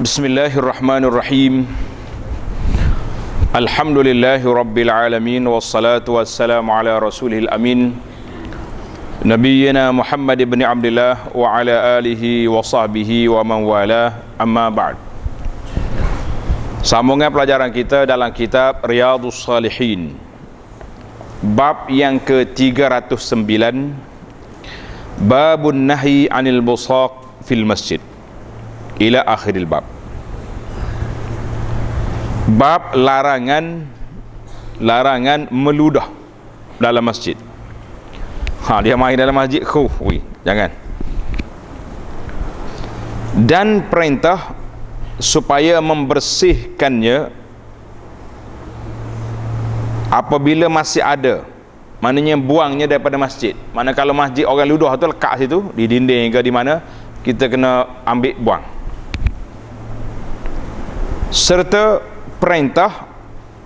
Bismillahirrahmanirrahim. Alhamdulillahi rabbil alamin, wassalatu wassalamu ala rasulihil amin, nabiyyina Muhammad ibn Abdullah wa ala alihi wa sahbihi wa man wala, amma ba'd. Sambungan pelajaran kita dalam kitab Riyadhus Shalihin, bab yang ke-309, babun nahi anil busaq fil masjid ila akhiril bab. Bab larangan meludah dalam masjid. Dia main dalam masjid, jangan. Dan perintah supaya membersihkannya apabila masih ada, maknanya buangnya daripada masjid. Mana kalau masjid orang ludah tu lekat situ di dinding ke di mana, kita kena ambil buang. Serta perintah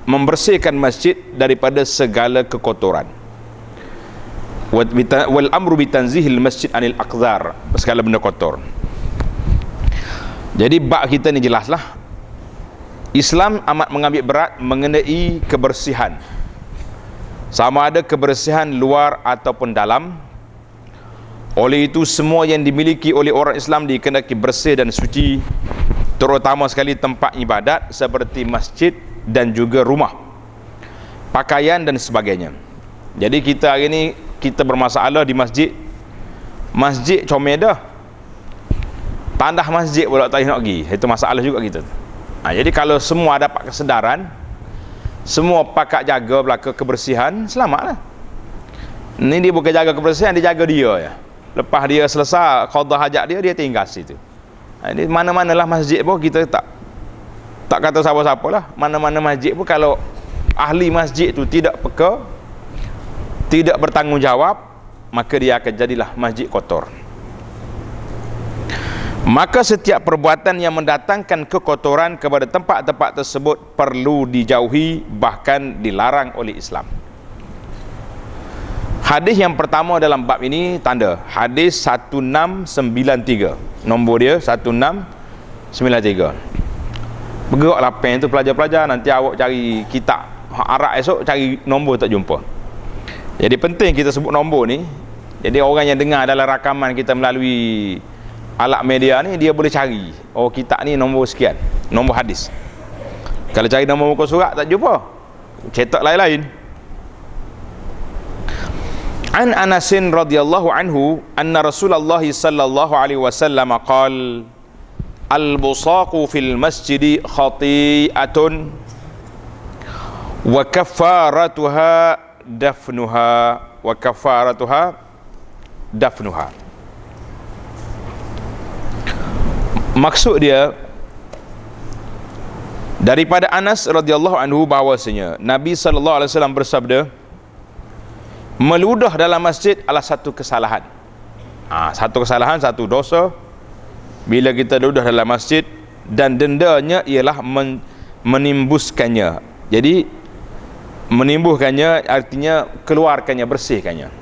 membersihkan masjid daripada segala kekotoran. Wal amru bitanzihil masjid anil aqdhar, segala benda kotor. Jadi bab kita ni jelaslah, Islam amat mengambil berat mengenai kebersihan, sama ada kebersihan luar ataupun dalam. Oleh itu semua yang dimiliki oleh orang Islam dikehendaki bersih dan suci, terutama sekali tempat ibadat seperti masjid dan juga rumah, pakaian dan sebagainya. Jadi kita hari ni kita bermasalah di masjid comel dah, tandah masjid pula tak nak pergi, itu masalah juga kita. Jadi kalau semua dapat kesedaran, semua pakat jaga belaka kebersihan, selamatlah. Ni dia bukan jaga kebersihan, dia jaga dia ya. Lepas dia selesai qada hajat dia tinggal situ. Ini mana-manalah masjid pun kita tak kata siapa-siapa lah. Mana-mana masjid pun kalau ahli masjid tu tidak peka, tidak bertanggungjawab, maka dia akan jadilah masjid kotor. Maka setiap perbuatan yang mendatangkan kekotoran kepada tempat-tempat tersebut perlu dijauhi, bahkan dilarang oleh Islam. Hadis yang pertama dalam bab ini tanda hadis 1693, nombor dia 1693. Bergeraklah pen tu pelajar-pelajar, nanti awak cari kitab Arab esok, cari nombor tak jumpa. Jadi penting kita sebut nombor ni. Jadi orang yang dengar dalam rakaman kita melalui alat media ni, dia boleh cari, oh kitab ni nombor sekian, nombor hadis. Kalau cari nombor muka surat tak jumpa, cetak lain-lain. An Anasin radhiyallahu anhu anna Rasulullah sallallahu alaihi wasallam qala al-busaqu fil masjidi khati'atun wa kafaratuha dafnuha. Maksud dia daripada Anas radhiyallahu anhu bahawasanya Nabi sallallahu alaihi wasallam bersabda, meludah dalam masjid adalah satu kesalahan. Satu kesalahan, satu dosa bila kita ludah dalam masjid, dan dendanya ialah menimbuskannya. Jadi menimbuhkannya artinya keluarkannya, bersihkannya.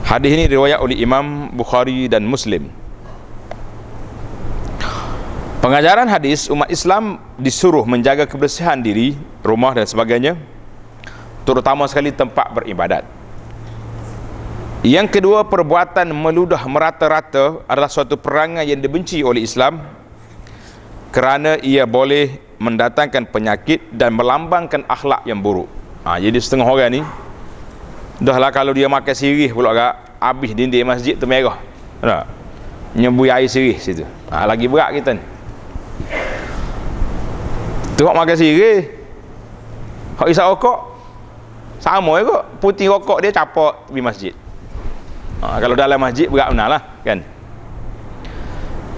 Hadis ini riwayat oleh Imam Bukhari dan Muslim. Pengajaran hadis, umat Islam disuruh menjaga kebersihan diri, rumah dan sebagainya, terutama sekali tempat beribadat. Yang kedua, perbuatan meludah merata-rata adalah suatu perangai yang dibenci oleh Islam, kerana ia boleh mendatangkan penyakit dan melambangkan akhlak yang buruk. Jadi setengah orang ni dah lah, kalau dia makan sirih pula agak habis dinding masjid tu merah, nyebui air sirih situ. Lagi berat kita ni. Tu hak makan sirih, hak isap rokok sama je kot, putih rokok dia capak di masjid. Kalau dalam masjid berat benar lah kan.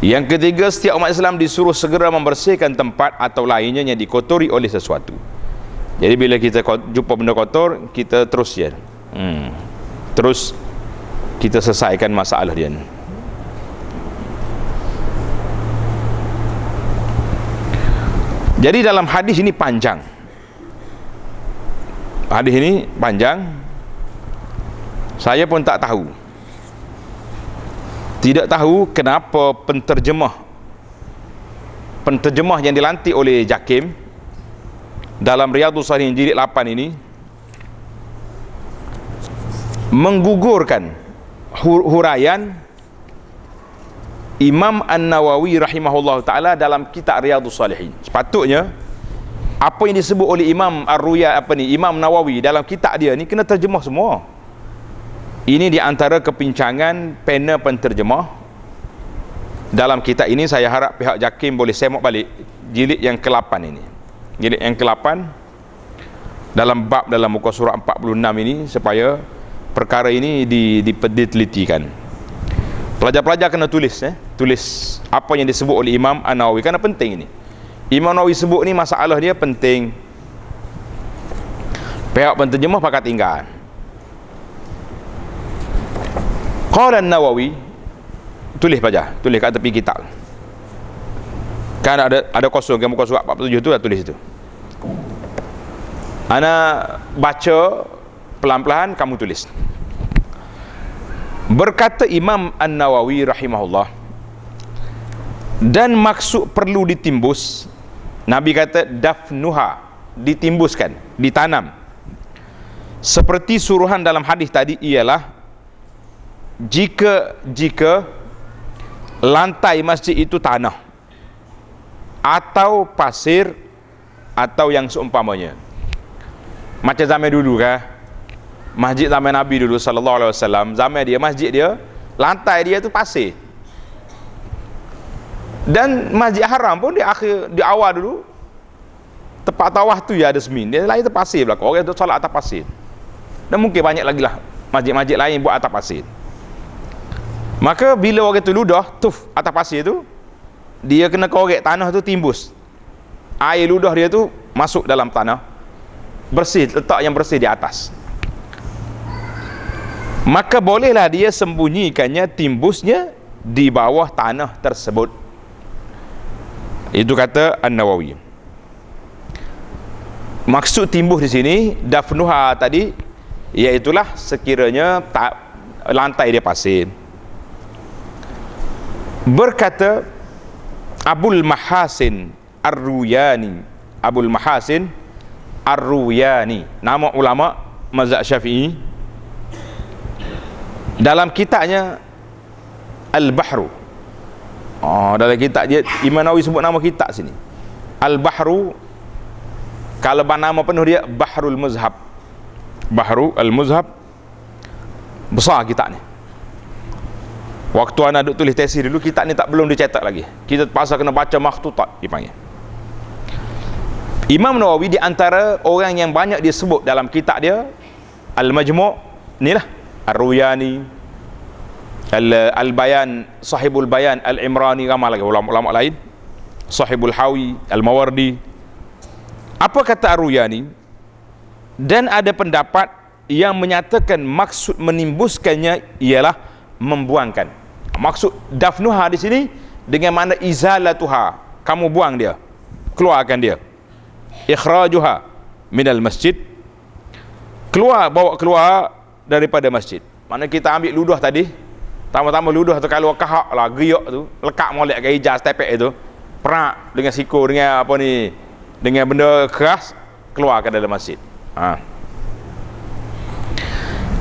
Yang ketiga, setiap umat Islam disuruh segera membersihkan tempat atau lainnya yang dikotori oleh sesuatu. Jadi bila kita jumpa benda kotor, kita terus terus kita selesaikan masalah dia. Jadi dalam hadis ini panjang. Hadis ini panjang, saya pun tak tahu. Tidak tahu kenapa penterjemah penterjemah yang dilantik oleh Jakim dalam Riyadhus Shalihin jilid 8 ini menggugurkan huraian Imam An-Nawawi rahimahullah ta'ala dalam kitab Riyadhus Shalihin. Sepatutnya apa yang disebut oleh Imam Imam Nawawi dalam kitab dia ni kena terjemah semua. Ini di antara kepincangan panel penterjemah dalam kitab ini. Saya harap pihak Jakim boleh semak balik jilid yang ke-8 ini. Jilid yang ke-8 dalam muka surat 46 ini, supaya perkara ini ditelitikan. Pelajar-pelajar kena tulis apa yang disebut oleh Imam An-Nawawi, kerana penting ini. Imam Nawawi sebut ni masalah dia penting, pihak penterjemah pakat tinggal. Qala An-Nawawi, tulis kat tepi kitab kan ada kosong kan, muka surat 47 tu dah tulis itu. Ana baca pelan-pelan, kamu tulis. Berkata Imam An-Nawawi rahimahullah, dan maksud perlu ditimbus, Nabi kata dafnuha, ditimbuskan, ditanam, seperti suruhan dalam hadis tadi, ialah jika lantai masjid itu tanah atau pasir atau yang seumpamanya. Macam zaman dulu kah, masjid zaman Nabi dulu sallallahu alaihi wasallam, zaman dia, masjid dia, lantai dia tu pasir. Dan Masjid Haram pun di awal dulu, tempat tawaf tu ya ada semin, dia lain tu pasir belakang. Orang tu solat atas pasir. Dan mungkin banyak lagi lah masjid-masjid lain buat atas pasir. Maka bila orang tu ludah tuf atas pasir tu, dia kena korek tanah tu timbus. Air ludah dia tu masuk dalam tanah, bersih, letak yang bersih di atas. Maka bolehlah dia sembunyikannya, timbusnya di bawah tanah tersebut. Itu kata An-Nawawi. Maksud timbus di sini dafnuha tadi, iaitulah sekiranya lantai dia pasir. Berkata Abul Mahasin Ar-Ruyani, Abul Mahasin Ar-Ruyani, nama ulama mazhab Syafi'i, dalam kitabnya Al-Bahru. Dalam kitab dia, Imam Nawawi sebut nama kitab sini Al-Bahru. Kalau nama penuh dia Bahrul Muzhab, Bahru Al-Muzhab. Besar kitab ni. Waktu anak duk tulis tesis dulu, kitab ni belum dicetak lagi. Kita terpaksa kena baca makhtutat dipanggil. Imam Nawawi di antara orang yang banyak disebut dalam kitab dia Al-Majmu' ni lah, Ar-Ruyani, Al-Bayan, Sahibul Bayan, Al-Imrani, ramai lagi ulama-ulama lain, Sahibul Hawi, Al-Mawardi. Apa kata Ar-Ruyani? Dan ada pendapat yang menyatakan maksud menimbuskannya ialah membuangkan. Maksud dafnuha di sini dengan makna izalatuha, kamu buang dia, keluarkan dia. Ikhrajuha minal masjid, bawa keluar daripada masjid. Mana kita ambil ludah tadi, tambah-tambah ludah tu kalau kahak lah, geriak tu, lekat molek ke hijaz tepek itu, perak dengan siku, dengan apa ni, dengan benda keras, keluarkan dalam masjid.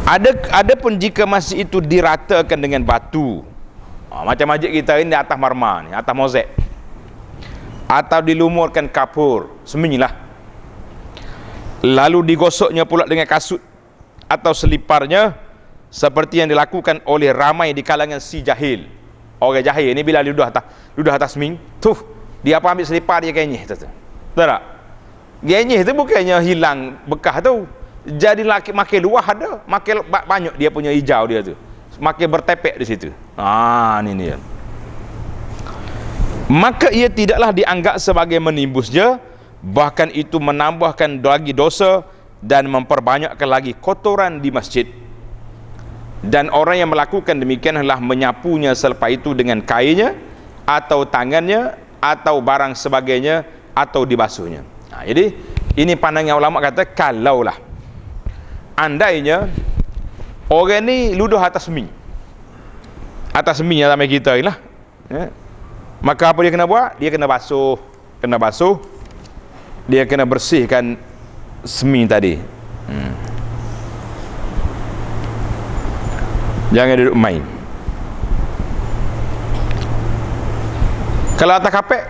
Ada pun jika masjid itu diratakan dengan batu, macam masjid kita ini di atas marmar ni, atas mozaik, atau dilumurkan kapur, semenyilah, lalu digosoknya pula dengan kasut atau seliparnya, seperti yang dilakukan oleh ramai di kalangan si jahil. Orang jahil ni bila ludah atas seming tu, dia apa ambil selipar dia kenyih tu. Betul tak? Kenyih tu bukannya hilang bekas tu, jadi makin luah ada, makin banyak dia punya hijau dia tu, makin bertepek di situ. Ni dia. Maka ia tidaklah dianggap sebagai menimbusnya, bahkan itu menambahkan lagi dosa dan memperbanyakkan lagi kotoran di masjid. Dan orang yang melakukan demikian adalah menyapunya selepas itu dengan kainnya atau tangannya atau barang sebagainya atau dibasuhnya. Jadi ini pandangan ulama, kata kalaulah andainya orang ni ludah atas mi yang ramai kita ni lah, Maka apa dia kena buat? Dia kena basuh. Dia kena bersihkan semi tadi. Jangan duduk main. Kalau atas kapek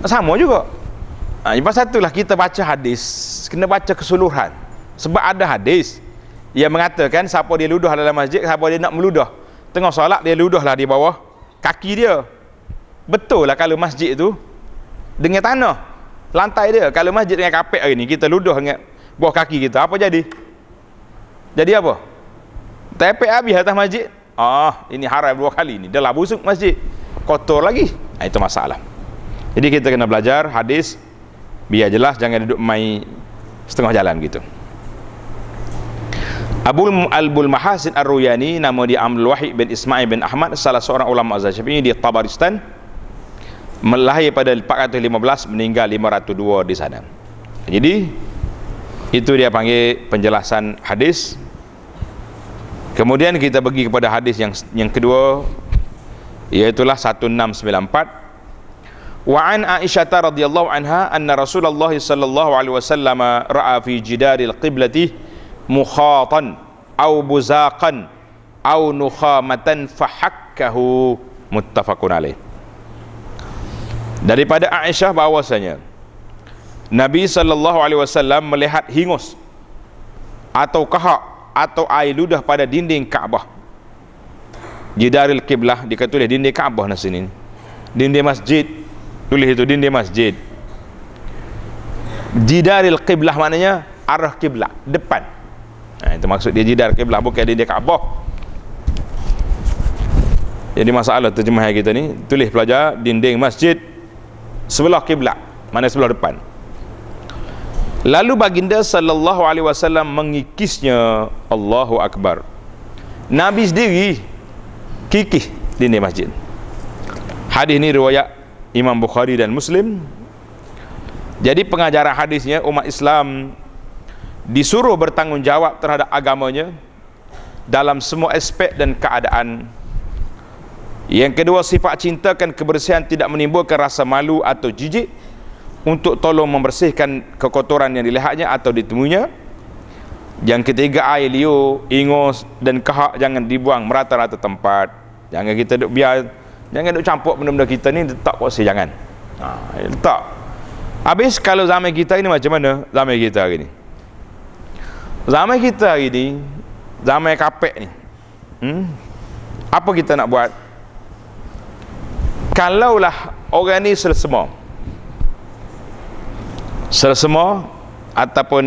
sama juga. Lepas satulah kita baca hadis, kena baca keseluruhan. Sebab ada hadis yang mengatakan siapa dia ludah dalam masjid, siapa dia nak meludah tengah solat, dia ludahlah di bawah kaki dia. Betul lah kalau masjid tu dengan tanah lantai dia. Kalau masjid dengan kapek hari ni, kita ludah dengan bawah kaki kita, apa jadi? Jadi apa? Tepek habis atas masjid. Ini haram 2 kali ni. Dah lah busuk masjid, kotor lagi. Itu masalah. Jadi kita kena belajar hadis biar jelas, jangan duduk main setengah jalan gitu. Abul Mahasin Ar-Ruyani, nama dia Amrul Wahid bin Ismail bin Ahmad, salah seorang ulama mazhab Syafi'i di Tabaristan, melahir pada 415, meninggal 502 di sana. Jadi itu dia panggil penjelasan hadis. Kemudian kita pergi kepada hadis yang kedua, iaitulah 1694. Wa an Aisyah radhiyallahu anha anna Rasulullah sallallahu alaihi wasallam ra'a fi jidaril qiblati mukhatan aw buzaqan aw nukhamatan fahakkahu, muttafaqun alaih. Daripada Aisyah bahwasanya Nabi sallallahu alaihi wasallam melihat hingus atau kahak atau air ludah pada dinding Kaabah. Jidaril qiblah dikatulis dinding Kaabah nasi ni. Dinding masjid, tulis itu dinding masjid. Jidaril qiblah maknanya arah kiblat, depan. Itu maksud dia jidar kiblah, bukan dinding Kaabah. Jadi masalah terjemahan kita ni, tulis pelajar dinding masjid sebelah kiblat, mana sebelah depan. Lalu baginda sallallahu alaihi wasallam mengikisnya. Allahu akbar. Nabi sendiri kikis dinding masjid. Hadis ni riwayat Imam Bukhari dan Muslim. Jadi pengajaran hadisnya, umat Islam disuruh bertanggungjawab terhadap agamanya dalam semua aspek dan keadaan. Yang kedua, sifat cintakan kebersihan, tidak menimbulkan rasa malu atau jijik untuk tolong membersihkan kekotoran yang dilihatnya atau ditemuinya. Yang ketiga, air liur, ingus dan kahak jangan dibuang merata-rata tempat. Jangan kita duk biar, jangan duk campur benda-benda kita ni, letak porsi, jangan. Letak. Habis kalau zaman kita ini macam mana? Zaman kita hari ni, zaman kita hari ni, zaman kapek ni, apa kita nak buat? Kalaulah orang ni selesema ataupun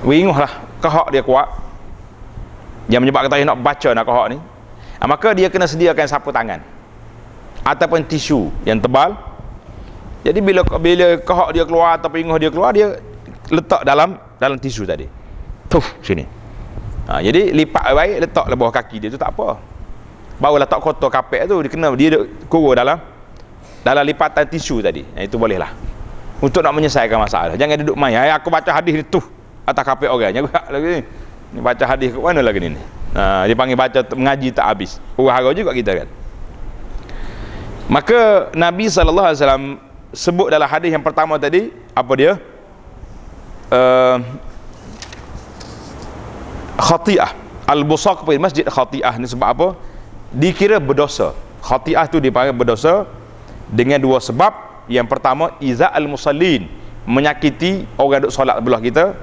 winguh lah, kahak dia kuat, yang menyebabkan kita nak baca nak kahak ni, maka dia kena sediakan sapu tangan ataupun tisu yang tebal. Jadi bila kahak dia keluar atau winguh dia keluar, dia letak dalam tisu tadi, sini. Jadi lipat baik, letak di bawah kaki dia tu, tak apa. Barulah tak kotor kapek tu, dia kurung dalam lipatan tisu tadi. Itu bolehlah untuk nak menyelesaikan masalah. Jangan duduk main, aku baca hadis ni atas kapek orang juga lagi ni, baca hadis ke mana lagi ni. Dia panggil baca mengaji tak habis, huru-hara juga kita kan. Maka Nabi sallallahu alaihi wasallam sebut dalam hadis yang pertama tadi, apa dia? Khati'ah, al-busaq fil masjid. Khati'ah ni sebab apa? Dikira berdosa. Khati'ah tu dipanggil berdosa dengan 2 sebab. Yang pertama, iza'al musallin, menyakiti orang duk solat belah kita.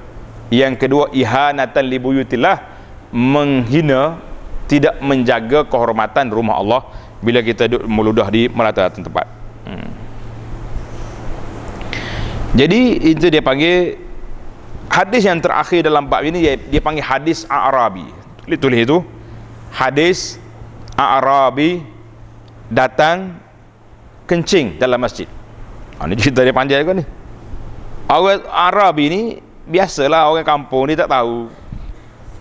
Yang kedua, ihanatan li buyutillah, menghina, tidak menjaga kehormatan rumah Allah bila kita duk meludah di merata-rata tempat. Jadi itu dia panggil hadis yang terakhir dalam bab ini, dia panggil hadis A'rabi. Tulis itu hadis A'rabi datang kencing dalam masjid. Ini cerita dia panjang juga ni. Orang Arabi ni biasalah, orang kampung, dia tak tahu.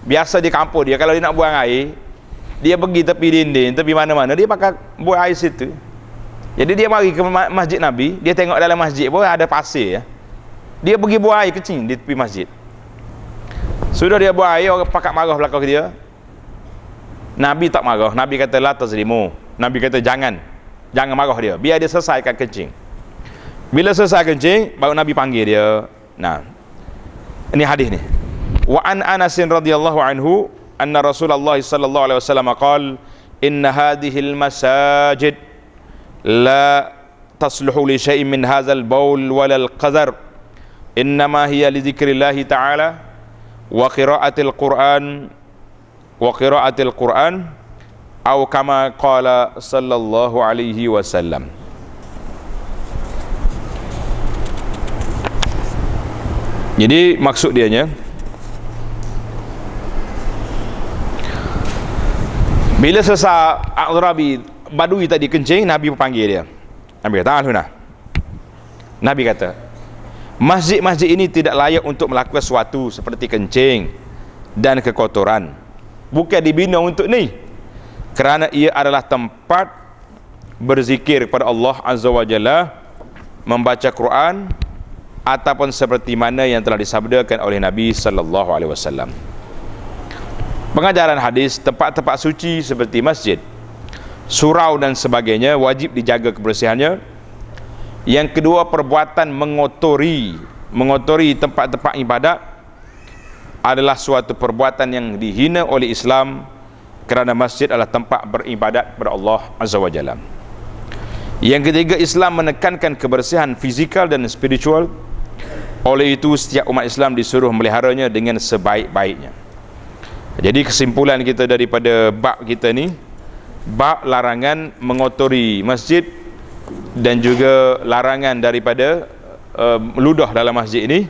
Biasa di kampung dia, kalau dia nak buang air, dia pergi tepi dinding, tepi mana-mana, dia pakai buang air situ. Jadi dia mari ke masjid Nabi, dia tengok dalam masjid pun ada pasir ya. Dia pergi buang air kecil di tepi masjid. Sudah dia buang air, orang pakat marah belakang dia. Nabi tak marah. Nabi kata la tazlimu. Nabi kata jangan Jangan marah dia, biar dia selesaikan kencing. Bila selesai kencing, baru Nabi panggil dia. Nah, ini hadis ni. Wa an Anas radhiyallahu anhu anna Rasulullah sallallahu alaihi wasallam qala inna hadhihi al-masajid la tasluhu li syai'in min hadzal baul wal qadar innama hiya li dzikrillah ta'ala wa qira'atil Quran atau kama qala sallallahu alaihi wasallam. Jadi maksud dianya, bila selesai A'rabi Badui tadi kencing, Nabi panggil dia. Nabi kata, "Alhuna." Nabi kata, masjid-masjid ini tidak layak untuk melakukan sesuatu seperti kencing dan kekotoran. Bukan dibina untuk ni, kerana ia adalah tempat berzikir kepada Allah Azza wa Jalla, membaca Quran, ataupun seperti mana yang telah disabdakan oleh Nabi sallallahu alaihi wasallam. Pengajaran hadis, tempat-tempat suci seperti masjid, surau dan sebagainya wajib dijaga kebersihannya. Yang kedua, perbuatan mengotori tempat-tempat ibadat adalah suatu perbuatan yang dihina oleh Islam, kerana masjid adalah tempat beribadat kepada Allah Azza wa Jalla. Yang ketiga, Islam menekankan kebersihan fizikal dan spiritual. Oleh itu, setiap umat Islam disuruh meliharanya dengan sebaik-baiknya. Jadi kesimpulan kita daripada bab kita ni, bab larangan mengotori masjid dan juga larangan daripada meludah dalam masjid ini,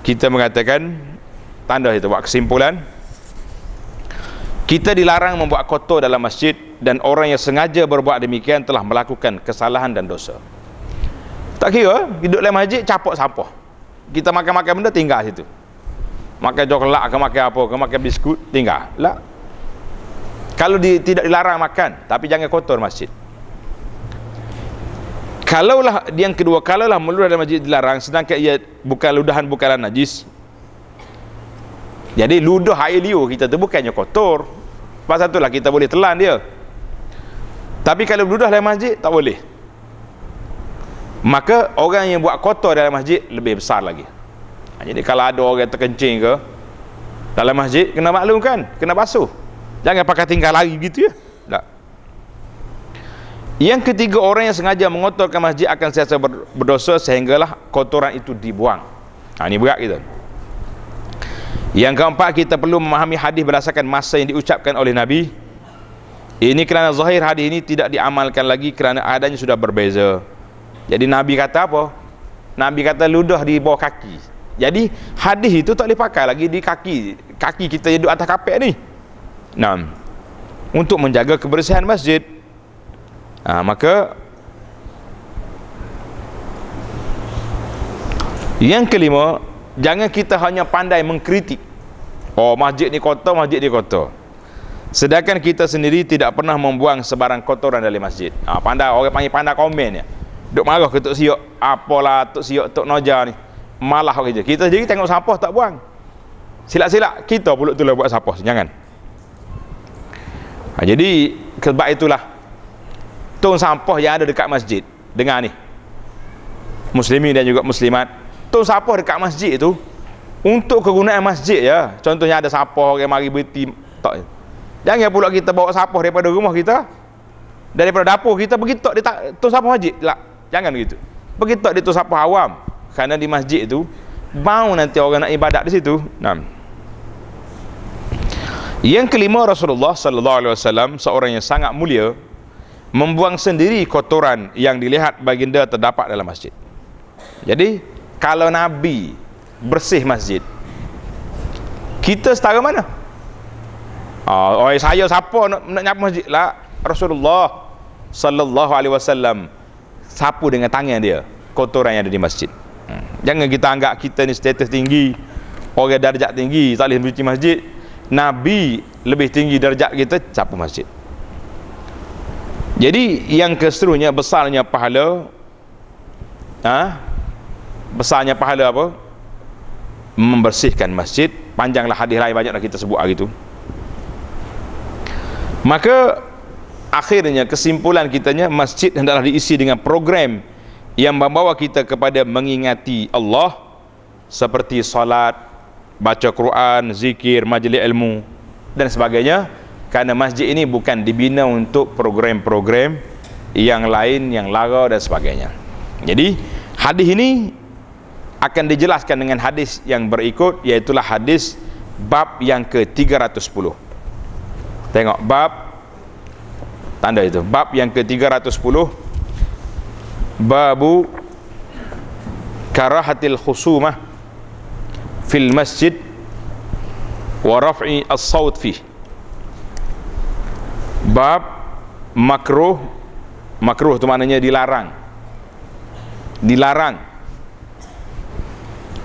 kita mengatakan, tanda itu buat kesimpulan, kita dilarang membuat kotor dalam masjid, dan orang yang sengaja berbuat demikian telah melakukan kesalahan dan dosa. Tak kira duduk dalam masjid capok sampah, kita makan-makan benda tinggal situ, makan coklat ke makan apa ke makan biskut tinggal lah. Kalau tidak dilarang makan, tapi jangan kotor masjid. Kalaulah yang kedua, kalaulah meludah dalam masjid dilarang, sedangkan ia bukan ludahan, bukanlah najis, jadi ludah air liur kita tu bukannya kotor, pasal itulah kita boleh telan dia. Tapi kalau ludah dalam masjid tak boleh, maka orang yang buat kotor dalam masjid lebih besar lagi. Jadi kalau ada orang terkencing ke dalam masjid, kena maklumkan, kena basuh, jangan pakai tinggal lari gitu ya. Tak. Yang ketiga, orang yang sengaja mengotorkan masjid akan sentiasa berdosa sehinggalah kotoran itu dibuang. Ini berat kita. Yang keempat, kita perlu memahami hadis berdasarkan masa yang diucapkan oleh Nabi. Ini kerana zahir hadis ini tidak diamalkan lagi kerana adanya sudah berbeza. Jadi Nabi kata apa? Nabi kata ludah di bawah kaki. Jadi hadis itu tak boleh pakai lagi di kaki kita yang duduk atas kapek ni. Nah, untuk menjaga kebersihan masjid. Maka yang kelima, jangan kita hanya pandai mengkritik, oh masjid ni kotor, masjid ni kotor, sedangkan kita sendiri tidak pernah membuang sebarang kotoran dari masjid. Pandai, orang panggil pandai komen ya, duk marah ke Tok Siok, apalah Tok Siok, Tok Noja ni malah kerja. Kita sendiri tengok sampah tak buang, silap-silap kita pula tu lah buat sampah, jangan. Jadi sebab itulah tong sampah yang ada dekat masjid, dengar ni muslimin dan juga muslimat, tong sampah dekat masjid itu untuk kegunaan masjid ya. Contohnya ada sampah orang mari berhenti tak, jangan pula kita bawa sampah daripada rumah kita, daripada dapur kita pergi tok di tong sampah masjid lah. Jangan begitu, pergi tok di tong sampah awam, kerana di masjid itu bau nanti orang nak ibadat di situ. Yang kelima, Rasulullah sallallahu alaihi wasallam, seorang yang sangat mulia, membuang sendiri kotoran yang dilihat baginda terdapat dalam masjid. Jadi kalau Nabi bersih masjid, kita setara mana? Saya siapa nak nyapu masjid lah? Rasulullah sallallahu alaihi wasallam sapu dengan tangan dia kotoran yang ada di masjid. Jangan kita anggap kita ni status tinggi, orang darjat tinggi, tak boleh mencuci masjid. Nabi lebih tinggi darjat kita, sapu masjid. Jadi yang keserunya, besarnya pahala, besarnya pahala apa? Membersihkan masjid. Panjanglah hadis lain, banyak dah kita sebut hari itu. Maka akhirnya kesimpulan kitanya, masjid hendaklah diisi dengan program yang membawa kita kepada mengingati Allah, seperti salat, baca Quran, zikir, majlis ilmu dan sebagainya. Kerana masjid ini bukan dibina untuk program-program yang lain, yang lara dan sebagainya. Jadi hadis ini akan dijelaskan dengan hadis yang berikut, iaitulah hadis bab yang ke-310. Tengok bab, tanda itu, bab yang ke-310, babu karahatil khusumah fil masjid wa raf'i as-sawt fih. Bab makruh. Makruh itu maknanya dilarang, dilarang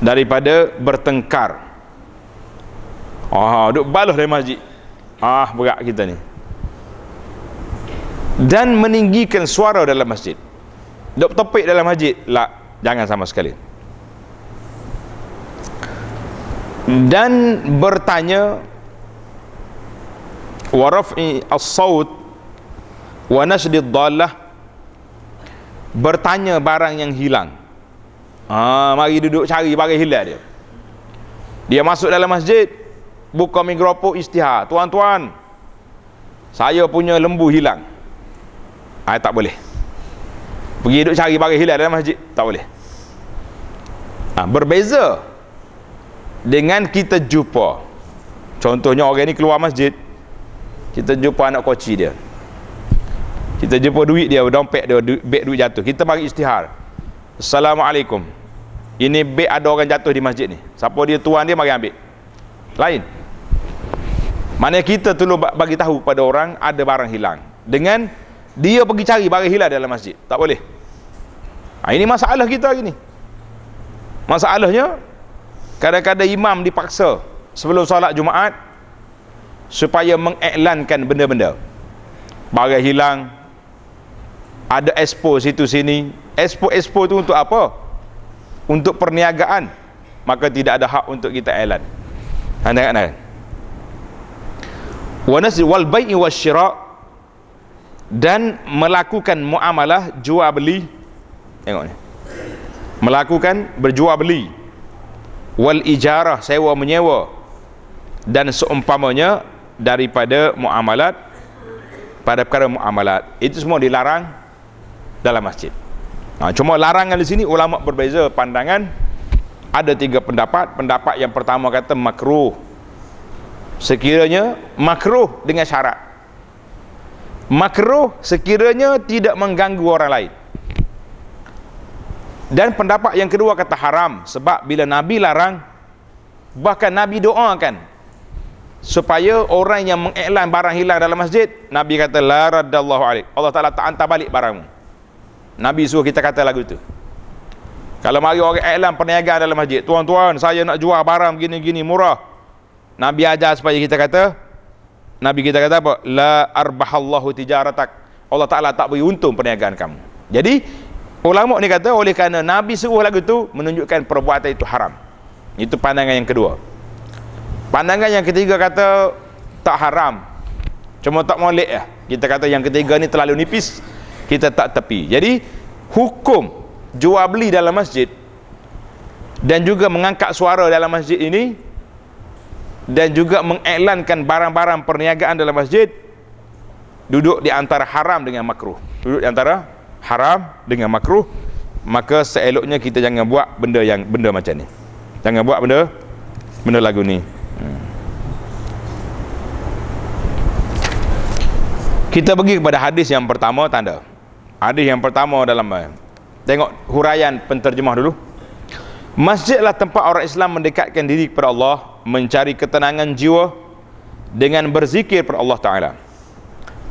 daripada bertengkar. Duk baluh dari masjid, berat kita ni. Dan meninggikan suara dalam masjid, duk topik dalam masjid, jangan sama sekali. Dan bertanya, wa raf'i as-sawt wa nashdid dhallah, bertanya barang yang hilang. Mari duduk cari barang hilang dia. Dia masuk dalam masjid, buka mikrofon istihar, tuan-tuan, saya punya lembu hilang. Tak boleh. Pergi duduk cari barang hilang dalam masjid, tak boleh. Berbeza dengan kita jumpa, contohnya orang ni keluar masjid, kita jumpa anak koci dia, kita jumpa duit dia, dompet dia, beg duit jatuh, kita bagi istihar, Assalamualaikum, ini beg ada orang jatuh di masjid ni, siapa dia, tuan dia, mari ambil. Lain. Mana kita tolong bagi tahu pada orang ada barang hilang, dengan dia pergi cari barang hilang dalam masjid, tak boleh. Ini masalah kita hari ni. Masalahnya, kadang-kadang imam dipaksa sebelum solat Jumaat supaya mengiklankan benda-benda, barang hilang, ada expo situ sini. Expo tu untuk apa? Untuk perniagaan, maka tidak ada hak untuk kita iklan. Anda wal bai'i wasyira, dan melakukan muamalah jual beli. Tengok ni, melakukan berjual beli, wal ijarah, sewa menyewa, dan seumpamanya daripada muamalat, pada perkara muamalat, itu semua dilarang dalam masjid. Cuma larangan di sini ulama berbeza pandangan. Ada 3 pendapat. Pendapat yang pertama kata makruh, sekiranya makruh dengan syarat, makruh sekiranya tidak mengganggu orang lain. Dan pendapat yang kedua kata haram, sebab bila Nabi larang, bahkan Nabi doakan supaya orang yang mengiklan barang hilang dalam masjid, Nabi kata la raddallahu alaik, Allah Ta'ala tak hantar balik barangmu. Nabi suruh kita kata lagu tu. Kalau mari orang iklan perniagaan dalam masjid, tuan-tuan saya nak jual barang gini-gini murah, Nabi ajar supaya kita kata, Nabi kita kata apa? La arbahallahu tijaratak, Allah Ta'ala tak beri untung perniagaan kamu. Jadi ulama ni kata oleh kerana Nabi suruh lagu tu, menunjukkan perbuatan itu haram. Itu pandangan yang kedua. Pandangan yang ketiga kata tak haram, cuma tak molek lah. Kita kata yang ketiga ni terlalu nipis, kita tak tepi. Jadi hukum jual beli dalam masjid dan juga mengangkat suara dalam masjid ini, dan juga mengiklankan barang-barang perniagaan dalam masjid, duduk di antara haram dengan makruh. Duduk di antara haram dengan makruh. Maka seeloknya kita jangan buat benda macam ni. Jangan buat benda lagu ni. Kita pergi kepada hadis yang pertama, tanda. Hadis yang pertama dalam, tengok huraian penterjemah dulu. Masjidlah tempat orang Islam mendekatkan diri kepada Allah, mencari ketenangan jiwa dengan berzikir kepada Allah Ta'ala.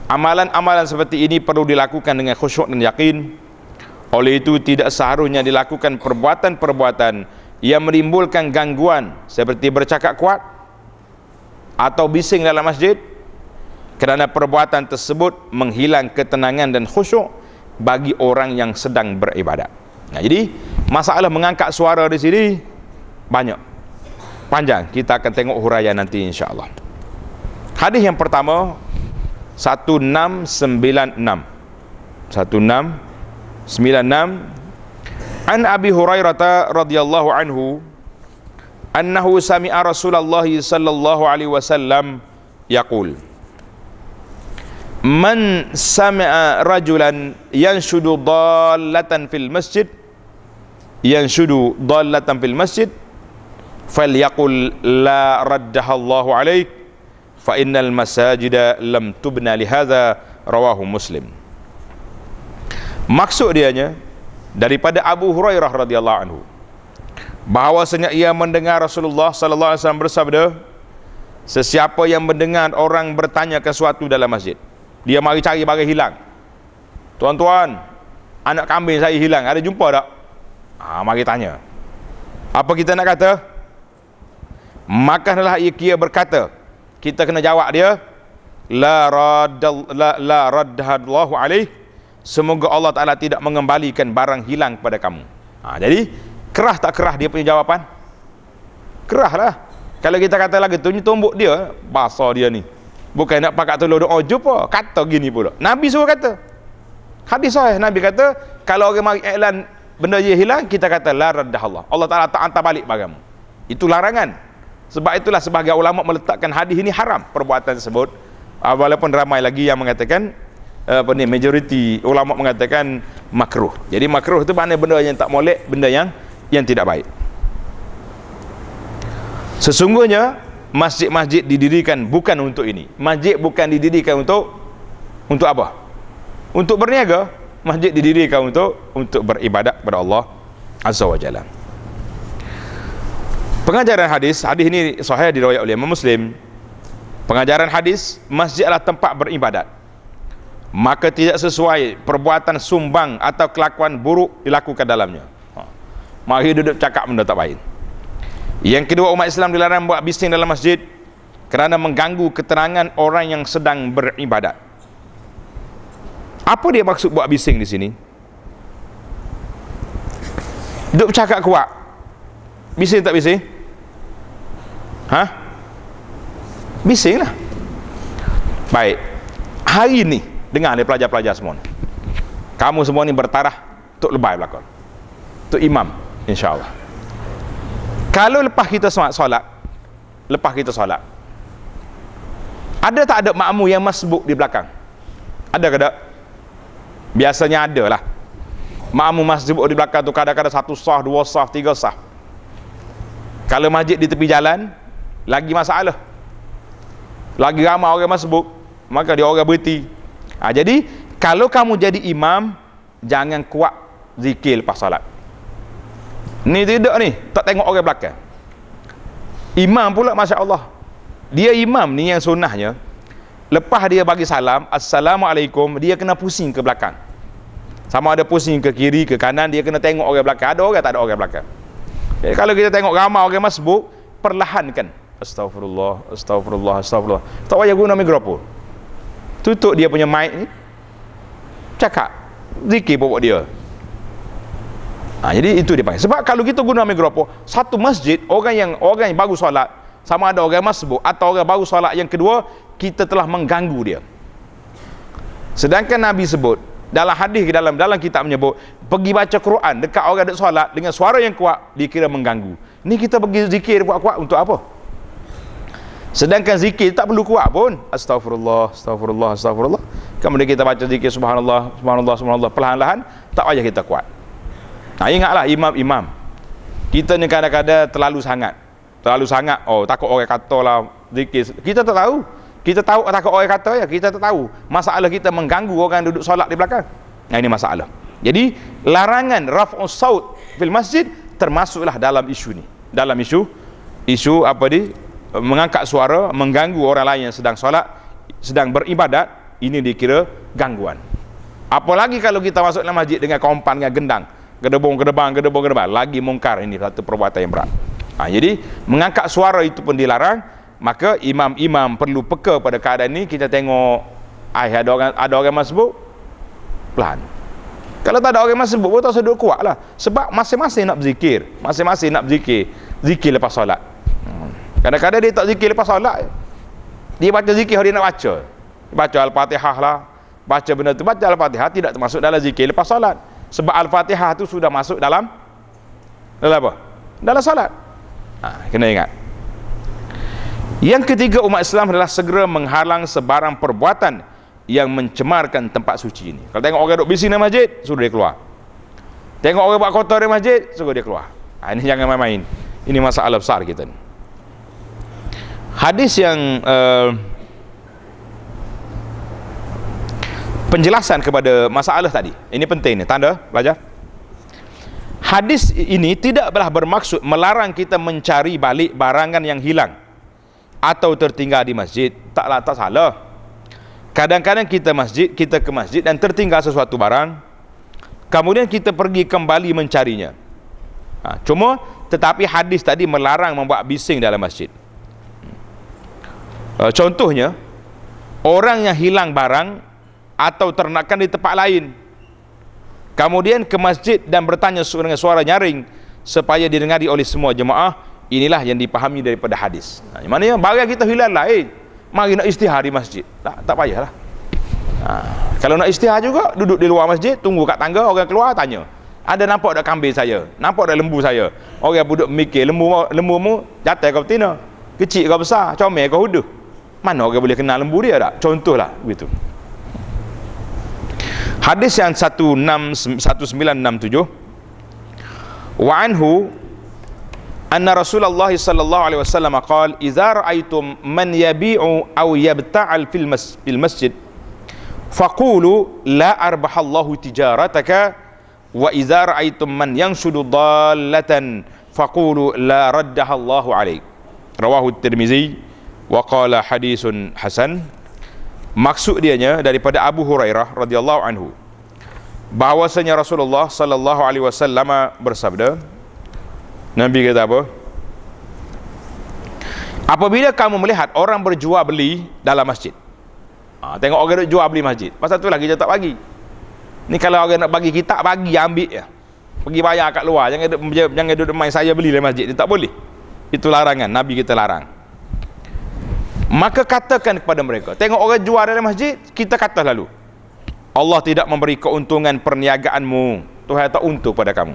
Amalan-amalan seperti ini perlu dilakukan dengan khusyuk dan yakin. Oleh itu tidak seharusnya dilakukan perbuatan-perbuatan yang menimbulkan gangguan, seperti bercakap kuat atau bising dalam masjid, kerana perbuatan tersebut menghilang ketenangan dan khusyuk bagi orang yang sedang beribadat. Jadi masalah mengangkat suara di sini banyak, panjang, kita akan tengok huraian nanti insya-Allah. Hadis yang pertama, 1696. 1696. An Abi Hurairah radhiyallahu anhu annahu sami'a Rasulullah sallallahu alaihi wasallam yaqul man sami'a rajulan yanshudu dallatan fil masjid falyaqul la raddaha Allahu alaik fa innal masajida lam tubna lihadza, rawahu Muslim. Maksud dianya daripada Abu Hurairah radhiyallahu anhu bahawasanya ia mendengar Rasulullah sallallahu alaihi wasallam bersabda, sesiapa yang mendengar orang bertanya ke sesuatu dalam masjid, dia mari cari barang hilang. Tuan-tuan, anak kambing saya hilang, ada jumpa tak? Mari tanya. Apa kita nak kata? Maka hendaklah ia berkata, kita kena jawab dia, la raddallahu alaih, semoga Allah Ta'ala tidak mengembalikan barang hilang kepada kamu. Jadi kerah tak kerah dia punya jawapan? Kerah lah. Kalau kita kata lagi tu, tumbuk dia, bahasa dia ni bukan nak pakai tolong doa jumpa, kata gini pula. Nabi suruh kata, hadis sahih, Nabi kata kalau orang mari iklan benda dia hilang, kita kata la raddahallah, Allah Ta'ala tak hantar balik barangmu. Itu larangan. Sebab itulah sebagai ulama meletakkan hadis ini haram perbuatan tersebut, walaupun ramai lagi yang mengatakan majoriti ulama mengatakan makruh. Jadi makruh itu maknanya benda yang tak molek, benda yang tidak baik. Sesungguhnya masjid-masjid didirikan bukan untuk ini. Masjid bukan didirikan untuk apa? Untuk berniaga. Masjid didirikan untuk beribadat kepada Allah Azza wa Jalla. Pengajaran hadis ini sahih diriwayatkan oleh Imam Muslim. Pengajaran hadis, masjid adalah tempat beribadat, maka tidak sesuai perbuatan sumbang atau kelakuan buruk dilakukan dalamnya. Mari duduk cakap benda tak baik. Yang kedua, umat Islam dilarang buat bising dalam masjid kerana mengganggu ketenangan orang yang sedang beribadat. Apa dia maksud buat bising di sini? Duduk cakap kuat, bising tak bising? Bising lah. Baik, hari ni dengar ni pelajar-pelajar semua ni, kamu semua ni bertarah untuk lebay belakang, untuk imam, insyaAllah. Kalau lepas kita solat, ada tak ada makmum yang masbuk di belakang? Ada ke tak? Biasanya ada lah. Makmum masbuk di belakang tu kadang-kadang 1 saf, 2 saf, 3 saf. Kalau masjid di tepi jalan, lagi masalah, lagi ramai orang masbuk, maka dia orang berhenti. Jadi kalau kamu jadi imam, jangan kuat zikir lepas salat. Ni tidak ni, tak tengok orang belakang. Imam pula, Masya Allah, dia imam ni yang sunnahnya, lepas dia bagi salam, Assalamualaikum, dia kena pusing ke belakang. Sama ada pusing ke kiri, ke kanan, dia kena tengok orang belakang. Ada orang, tak ada orang belakang. Jadi, kalau kita tengok ramai orang masbuk, perlahankan. Astagfirullah, astagfirullah, astagfirullah. Tak payah guna mikrofon. Tutup dia punya mic ni, cakap, zikir pokok dia. Jadi itu dia panggil. Sebab kalau kita guna mikrofon, satu masjid, orang yang baru solat, sama ada orang masbuk atau orang baru solat yang kedua, kita telah mengganggu dia. Sedangkan Nabi sebut dalam hadis, dalam kitab menyebut, pergi baca Quran dekat orang duk solat dengan suara yang kuat, dikira mengganggu. Ni kita pergi zikir kuat-kuat untuk apa? Sedangkan zikir tak perlu kuat pun. Astagfirullah, astagfirullah, astagfirullah. Kemudian kita baca zikir subhanallah, subhanallah, subhanallah, perlahan-lahan, tak payah kita kuat. Ingatlah imam-imam, kita ni kadang-kadang terlalu sangat, takut orang kata lah zikir. Kita tak tahu. Kita tahu takut orang kata ya, kita tak tahu. Masalah kita mengganggu orang duduk solat di belakang. Ini masalah. Jadi larangan raf'us saut fil masjid termasuklah dalam isu ni. Dalam isu apa ni? Mengangkat suara, mengganggu orang lain yang sedang solat, sedang beribadat, ini dikira gangguan. Apalagi kalau kita masuk dalam masjid dengan kompan, dengan gendang, gedebong, lagi mungkar. Ini satu perbuatan yang berat. Jadi mengangkat suara itu pun dilarang. Maka imam-imam perlu peka pada keadaan ini. Kita tengok ada orang masbuk, pelan. Kalau tak ada orang masbuk pun tak usah duduk kuat lah. Sebab masing-masing nak berzikir, zikir lepas solat. Kadang-kadang dia tak zikir lepas solat, dia baca zikir dia nak baca. baca Al-Fatihah lah, baca benda tu. Baca Al-Fatihah tidak termasuk dalam zikir lepas solat, sebab Al-Fatihah tu sudah masuk dalam apa? Dalam solat. Kena ingat. Yang ketiga umat Islam adalah segera menghalang sebarang perbuatan yang mencemarkan tempat suci ini. Kalau tengok orang duduk bising dalam masjid, suruh dia keluar. Tengok orang buat kotor di masjid, suruh dia keluar. Ini jangan main-main. Ini masalah besar kita ni. Hadis yang penjelasan kepada masalah tadi, ini penting ni, tanda belajar. Hadis ini tidaklah bermaksud melarang kita mencari balik barangan yang hilang atau tertinggal di masjid. Tak salah. Kadang-kadang kita ke masjid dan tertinggal sesuatu barang, kemudian kita pergi kembali mencarinya. Tetapi hadis tadi melarang membuat bising dalam masjid. Contohnya, orang yang hilang barang atau ternakan di tempat lain, kemudian ke masjid dan bertanya dengan suara nyaring supaya didengari oleh semua jemaah, inilah yang dipahami daripada hadis. Maknanya barang kita hilang lah, mari nak istihar di masjid. Tak payahlah. Kalau nak istihar juga, duduk di luar masjid, tunggu kat tangga, orang keluar tanya, ada nampak tak kambing saya? Nampak tak lembu saya? Orang duduk mikir, lembu jatuh kau betina? Kecil kau besar? Comel kau huduh? Mana orang boleh kenal lembu dia tak? Contohlah begitu. Hadis yang 1967, wa anhu anna Rasulullah sallallahu alaihi wasallam qala idza ra'aytum man yabi'u aw yabta'al fil masjid faqulu la arbahallahu tijarataka wa idza ra'aytum man yanshudu dallatan faqulu la raddahallahu alaik. Rawahu Tirmizi wa qala hadisun hasan. Maksud dianya daripada Abu Hurairah radhiyallahu anhu, bahwasanya Rasulullah sallallahu alaihi wasallam bersabda, Nabi kata apa? Apabila kamu melihat orang berjual beli dalam masjid, tengok orang jual beli masjid, pasal tu lagi kita tak bagi. Ni kalau orang nak bagi kita, bagi ambil je, pergi bayar kat luar, jangan duduk main saya beli dalam masjid. Ni tak boleh. Itu larangan, Nabi kita larang. Maka katakan kepada mereka, tengok orang jual dalam masjid, kita kata lalu, Allah tidak memberi keuntungan perniagaanmu, Tuhan tak untung pada kamu.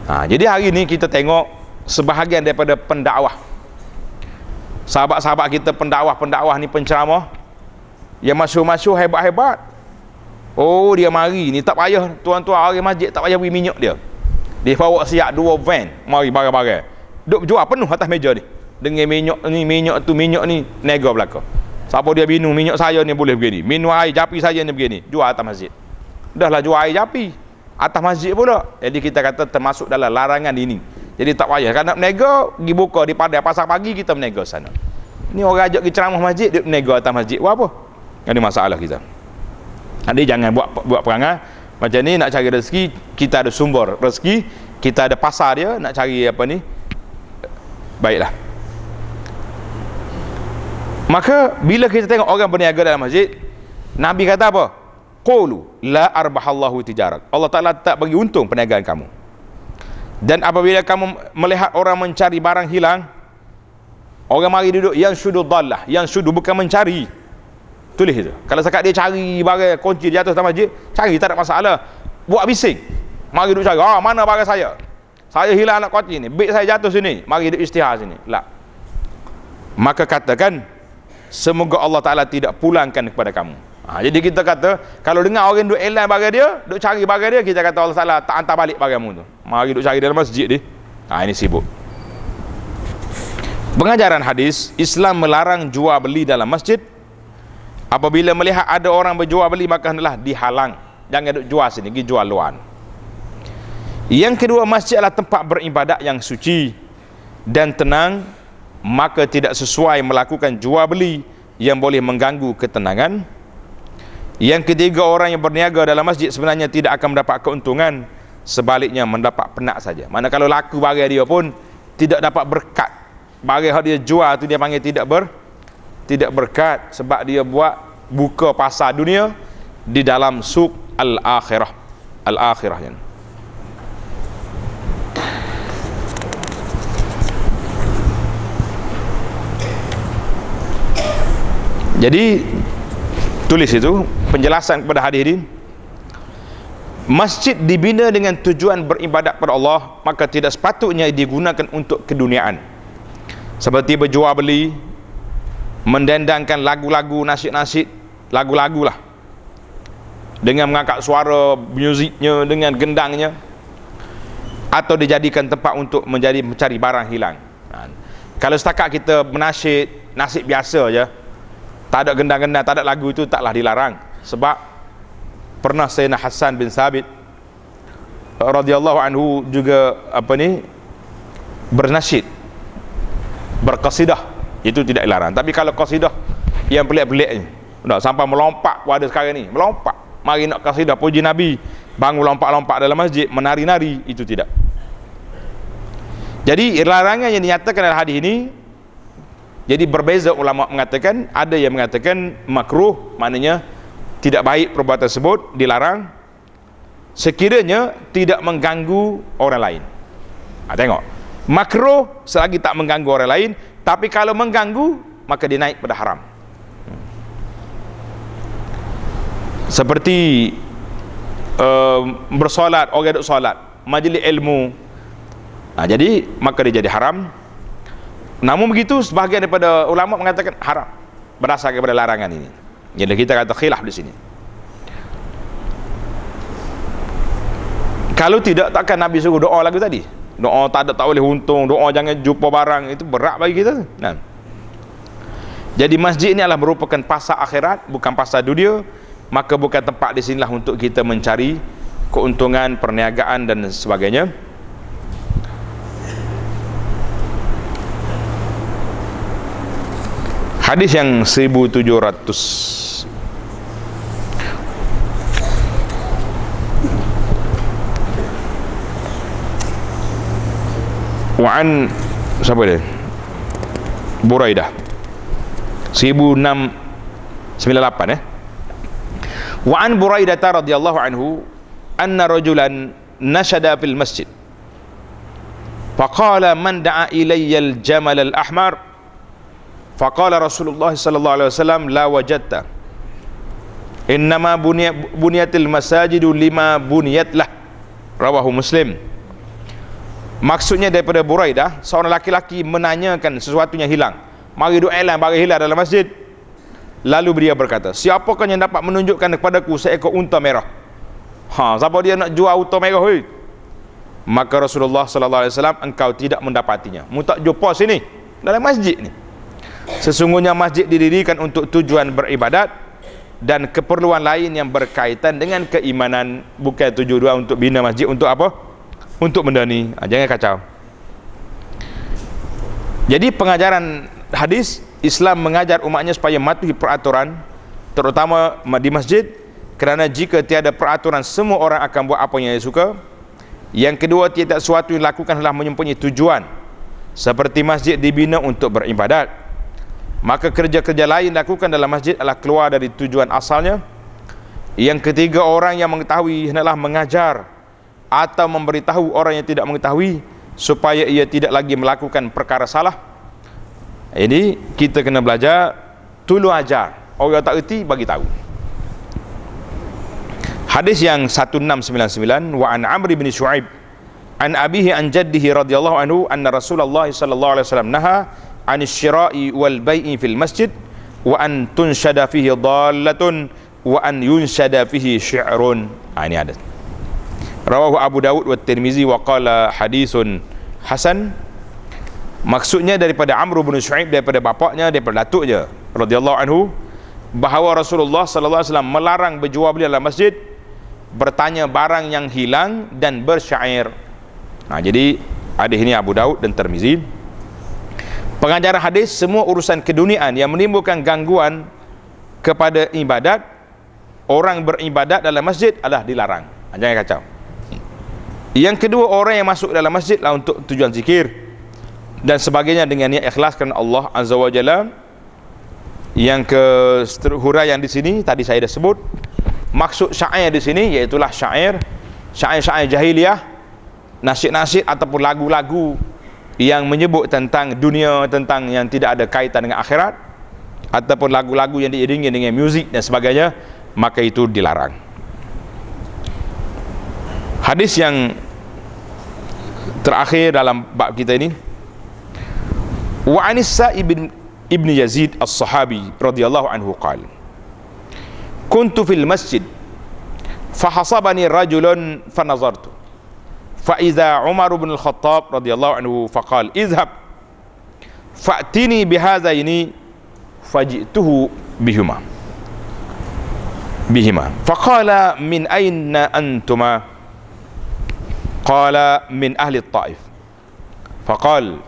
Jadi hari ini kita tengok sebahagian daripada pendakwah, sahabat-sahabat kita pendakwah ni, penceramah yang masyhur-masyhur hebat-hebat. Oh, dia mari ni tak payah tuan-tuan orang masjid tak payah beri minyak dia. Dia bawa siap 2 van, mari barang-barang. Duk jual penuh atas meja ni. Dengan minyak ni nego belaka. Siapa dia minum minyak saya ni boleh begini, minum air japi saya ni begini, jual atas masjid. Dahlah jual air japi atas masjid pula. Jadi kita kata termasuk dalam larangan ini. Jadi tak payah kan nak nego, pergi buka di padai pasar pagi kita menego sana. Ni orang ajak pergi ceramah masjid, dia menego atas masjid. Buat apa? Ini masalah kita. Jadi jangan buat perangai macam ni. Nak cari rezeki, kita ada sumber rezeki, kita ada pasar dia, nak cari apa ni, baiklah. Maka bila kita tengok orang berniaga dalam masjid, Nabi kata apa? Qulu la arbahallahu tijarat. Allah Ta'ala tak bagi untung perniagaan kamu. Dan apabila kamu melihat orang mencari barang hilang, orang mari duduk yang syudu dallah, yang syudu bukan mencari. Tulis itu. Kalau sekat dia cari barang kunci di atas masjid, cari tak ada masalah. Buat bising. Mari duduk cari, mana barang saya? Saya hilang anak kunci ni, beg saya jatuh sini. Mari duduk istihar sini. La. Maka katakan, semoga Allah Ta'ala tidak pulangkan kepada kamu. Jadi kita kata, kalau dengar orang duk elan barang dia, duk cari barang dia, kita kata Allah Ta'ala tak hantar balik barangmu tu. Mari duk cari dalam masjid dia. Ini sibuk. Pengajaran hadis, Islam melarang jual beli dalam masjid. Apabila melihat ada orang berjual beli, maka hendaklah dihalang. Jangan duk jual sini, pergi jual luar. Yang kedua, masjid adalah tempat beribadat yang suci dan tenang, maka tidak sesuai melakukan jual beli yang boleh mengganggu ketenangan. Yang ketiga, orang yang berniaga dalam masjid sebenarnya tidak akan mendapat keuntungan, sebaliknya mendapat penat saja. Mana kalau laku barang dia pun tidak dapat berkat. Barang yang dia jual tu dia panggil tidak berkat, sebab dia buka pasar dunia di dalam suk al-akhirah yang. Jadi tulis itu penjelasan kepada hadis ini. Masjid dibina dengan tujuan beribadat kepada Allah, maka tidak sepatutnya digunakan untuk keduniaan, seperti berjual beli, mendendangkan lagu-lagu, nasyid-nasyid, lagu-lagu lah, dengan mengangkat suara muziknya dengan gendangnya, atau dijadikan tempat untuk mencari barang hilang. Kalau setakat kita menasyid nasyid biasa je, tak ada gendang-gendang, tak ada lagu, itu taklah dilarang. Sebab pernah Sayyidina Hasan bin Sabit radhiyallahu anhu juga bernasyid, berqasidah, itu tidak dilarang. Tapi kalau qasidah yang pelik-pelik ni, sampai melompat pada sekarang ni, melompat mari nak qasidah puji Nabi, bangun lompat-lompat dalam masjid, menari-nari, itu tidak. Jadi larangan yang dinyatakan dalam hadis ini, jadi berbeza ulama mengatakan, ada yang mengatakan makruh, maknanya tidak baik perbuatan tersebut, dilarang sekiranya tidak mengganggu orang lain. Tengok, makruh selagi tak mengganggu orang lain, tapi kalau mengganggu maka dia naik pada haram. Seperti bersolat, orang duduk solat, majlis ilmu, jadi maka dia jadi haram. Namun begitu sebahagian daripada ulama mengatakan haram berdasarkan kepada larangan ini. Jadi kita kata khilaf di sini. Kalau tidak, takkan Nabi suruh doa lagu tadi. Doa tak boleh untung, doa jangan jumpa barang, itu berat bagi kita. Nah, jadi masjid ini adalah merupakan pasar akhirat, bukan pasar dunia. Maka bukan tempat di sinilah untuk kita mencari keuntungan, perniagaan dan sebagainya. Hadis yang 1700. Wa'an siapa dia? Buraidah 1698 Wa'an Buraidah radhiyallahu anhu anna rajulan nashada fil masjid faqala man da'a ilayya al-jamal al-ahmar faqala Rasulullah sallallahu alaihi wasallam la wajadta innama bunyatil masajidu lima bunyat lah, rawahu Muslim. Maksudnya daripada Buraidah, seorang laki-laki menanyakan sesuatu yang hilang, mari doa elan barang hilang dalam masjid. Lalu beliau berkata, siapakah yang dapat menunjukkan kepadaku seekor unta merah? Siapa dia nak jual unta merah? Maka Rasulullah sallallahu alaihi wasallam, engkau tidak mendapatinya. Mu tak jumpa sini dalam masjid ni. Sesungguhnya masjid didirikan untuk tujuan beribadat dan keperluan lain yang berkaitan dengan keimanan, bukan tujuan untuk bina masjid untuk apa? Untuk benda ni. Jangan kacau. Jadi pengajaran hadis, Islam mengajar umatnya supaya mematuhi peraturan, terutama di masjid, kerana jika tiada peraturan, semua orang akan buat apa yang dia suka. Yang kedua, tiada sesuatu yang dilakukan adalah mempunyai tujuan, seperti masjid dibina untuk beribadat, maka kerja-kerja lain dilakukan dalam masjid adalah keluar dari tujuan asalnya. Yang ketiga, orang yang mengetahui hendaklah mengajar atau memberitahu orang yang tidak mengetahui supaya ia tidak lagi melakukan perkara salah. Ini kita kena belajar, tolong ajar. Orang tak erti, bagi tahu. Hadis yang 1699, wa an Amr bin Shu'aib an abihi an jaddihi radhiyallahu anhu anna Rasulullah sallallahu alaihi wasallam naha an syira'i wal bai'i fil masjid wa an tunshada fihi dallatun wa an yunshada fihi syi'run. Ini ada. Rawahu Abu Dawud wa Tirmizi wa qala hadisun hasan. Maksudnya daripada Amr bin Shu'aib, daripada bapaknya, daripada datuknya radhiyallahu anhu, bahawa Rasulullah sallallahu alaihi wasallam melarang berjual beli dalam masjid, bertanya barang yang hilang dan bersyair. Jadi hadis ini Abu Dawud dan Tirmizi. Pengajaran hadis, semua urusan keduniaan yang menimbulkan gangguan kepada ibadat, orang beribadat dalam masjid adalah dilarang. Jangan kacau. Yang kedua, orang yang masuk dalam masjid lah untuk tujuan zikir dan sebagainya dengan niat ikhlas kerana Allah Azza wa Jalla. Yang ke huraian di sini tadi saya dah sebut, maksud syair di sini iaitulah syair jahiliyah, nasyid-nasyid ataupun lagu-lagu yang menyebut tentang dunia, tentang yang tidak ada kaitan dengan akhirat. ataupun lagu-lagu yang diiringi dengan muzik dan sebagainya, maka itu dilarang. Hadis yang terakhir dalam bab kita ini, wa anis Sa'ib ibn Yazid as-Sahabi radhiyallahu anhu qala kuntu fil masjid fahasabani rajulun fanazartu fa idza Umar bin al-Khattab radhiyallahu anhu faqala izhab fa'tini bihazaini faji'tuhu bihima faqala min aina antuma qala min ahli at-Taif faqala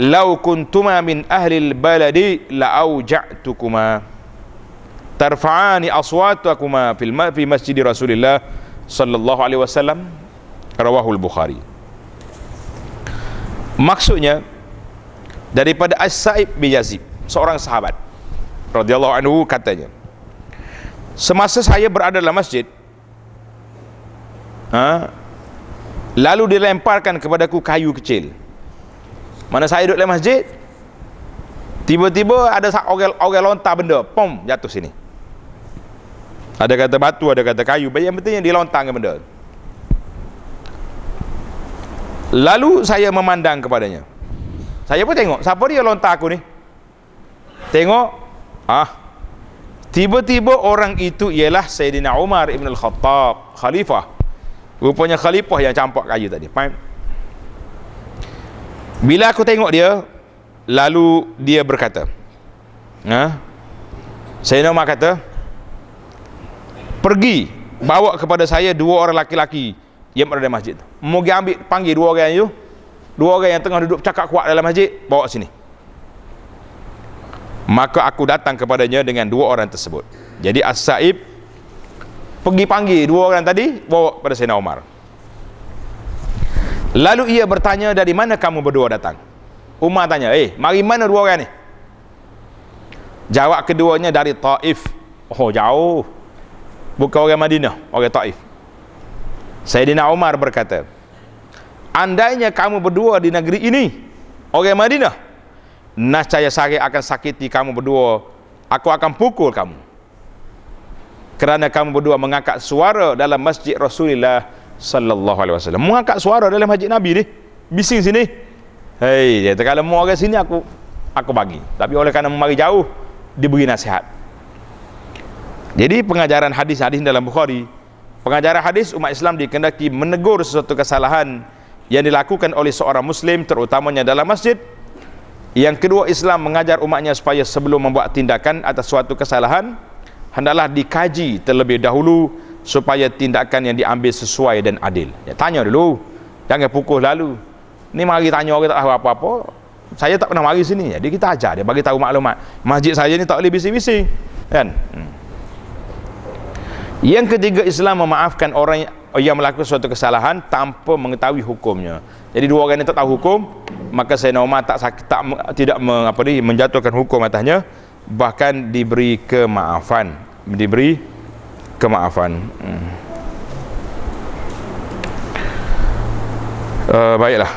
law kuntuma min ahli al-baladi la auja'tukuma tarfa'ani aswatakuma fi masjid Rasulillah sallallahu alaihi wasallam, rawahul Bukhari. Maksudnya daripada As-Sa'ib bin Yazid, seorang sahabat radhiyallahu anhu, katanya, semasa saya berada dalam masjid, lalu dilemparkan kepadaku kayu kecil. Mana saya duduk dalam masjid, tiba-tiba ada orang lontar benda, pom, jatuh sini. Ada kata batu, ada kata kayu, yang penting yang dilontarkan benda. Lalu saya memandang kepadanya. Saya pun tengok, siapa dia lontar aku ni? Tengok, tiba-tiba orang itu ialah Sayyidina Umar ibn al-Khattab, khalifah. Rupanya khalifah yang campak kayu tadi. Faham? Bila aku tengok dia, lalu dia berkata, Sayyidina Umar kata, pergi bawa kepada saya dua orang laki-laki yang berada di masjid. Mau ambil, panggil dua orang itu, dua orang yang tengah duduk cakap kuat dalam masjid, bawa sini. Maka aku datang kepadanya dengan dua orang tersebut. Jadi As-Sa'ib pergi panggil dua orang tadi, bawa kepada Sayyidina Umar. Lalu ia bertanya, dari mana kamu berdua datang? Umar tanya, mari mana dua orang ni? Jawab keduanya, dari Taif. Oh, jauh, bukan orang Madinah, orang Taif. Sayyidina Umar berkata, andainya kamu berdua di negeri ini, orang Madinah, nascaya saya akan sakiti kamu berdua, aku akan pukul kamu, kerana kamu berdua mengangkat suara dalam masjid Rasulullah sallallahu alaihi wasallam. Mengangkat suara dalam masjid Nabi ni, bising sini. Hei, dia kata, kalau mau orang sini aku bagi, tapi oleh kerana mari jauh, diberi nasihat. Jadi pengajaran hadis-hadis dalam Bukhari, pengajaran hadis umat Islam dikehendaki menegur sesuatu kesalahan yang dilakukan oleh seorang Muslim, terutamanya dalam masjid. Yang kedua, Islam mengajar umatnya supaya sebelum membuat tindakan atas suatu kesalahan, hendaklah dikaji terlebih dahulu supaya tindakan yang diambil sesuai dan adil. Ya, tanya dulu, jangan pukul lalu. Ni mari tanya orang tak tahu apa-apa. Saya tak pernah mari sini, jadi kita ajar dia, bagi tahu maklumat. Masjid saya ni tak boleh bising-bising, kan? Yang ketiga, Islam memaafkan orang yang melakukan suatu kesalahan tanpa mengetahui hukumnya. Jadi dua orang ni tak tahu hukum, maka Sayyidina Umar tidak menjatuhkan hukum atasnya, bahkan diberi kemaafan. Baiklah,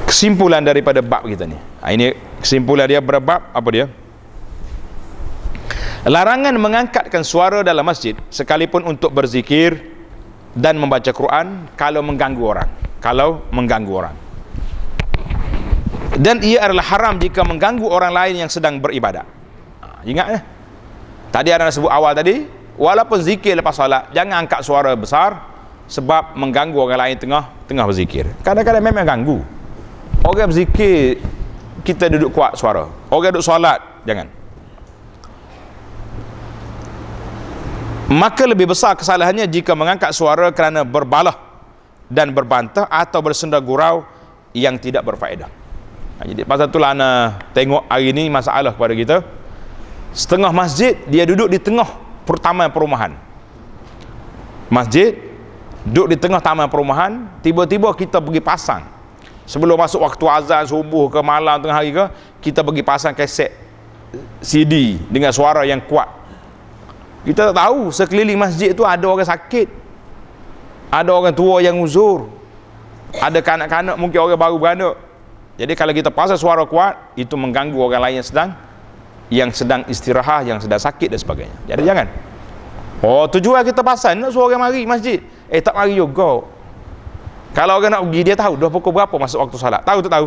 kesimpulan daripada bab kita ni, ini kesimpulan dia berbab apa dia? Larangan mengangkatkan suara dalam masjid sekalipun untuk berzikir dan membaca Quran kalau mengganggu orang. Dan ia adalah haram jika mengganggu orang lain yang sedang beribadat. Ingat tadi ada sebut awal tadi, walaupun zikir lepas solat, jangan angkat suara besar sebab mengganggu orang lain tengah berzikir. Kadang-kadang memang ganggu. Orang berzikir, kita duduk kuat suara. Orang duduk solat, jangan. Maka lebih besar kesalahannya jika mengangkat suara kerana berbalah dan berbantah atau bersenda gurau yang tidak berfaedah. Jadi pasal itulah ana tengok hari ini masalah kepada kita. Setengah masjid dia duduk di tengah taman perumahan. Masjid duduk di tengah taman perumahan, tiba-tiba kita pergi pasang. Sebelum masuk waktu azan subuh ke malam tengah hari ke, kita pergi pasang kaset CD dengan suara yang kuat. Kita tak tahu sekeliling masjid tu ada orang sakit, ada orang tua yang uzur, ada kanak-kanak, mungkin orang baru beranak. Jadi kalau kita pasang suara kuat, itu mengganggu orang lain yang sedang istirahat, yang sedang sakit dan sebagainya. Jadi jangan. Oh, tujuan kita pasang nak suruh orang mari masjid. Tak mari juga. Kalau orang nak pergi, dia tahu dah pukul berapa masuk waktu salat. Tahu tak tahu?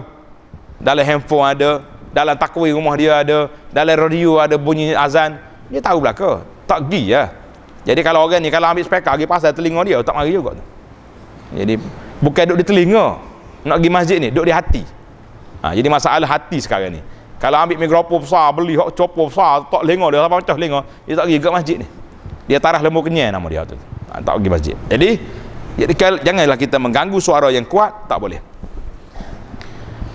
Dalam handphone ada, dalam takwir rumah dia ada, dalam radio ada bunyi azan. Dia tahu belaka. Tak pergi ya. Jadi kalau orang ni, kalau ambil speaker pergi pasal telinga dia, tak mari juga. Jadi bukan duduk di telinga. Nak pergi masjid ni, duduk di hati. Jadi masalah hati sekarang ni. Kalau ambil mikrofon besar, beli hok copor besar, tak lenga dia, apa macam lenga, dia tak pergi ke masjid ni. Dia tarah lembu kenyai nama dia tu. Tak pergi masjid. Jadi janganlah kita mengganggu suara yang kuat, tak boleh.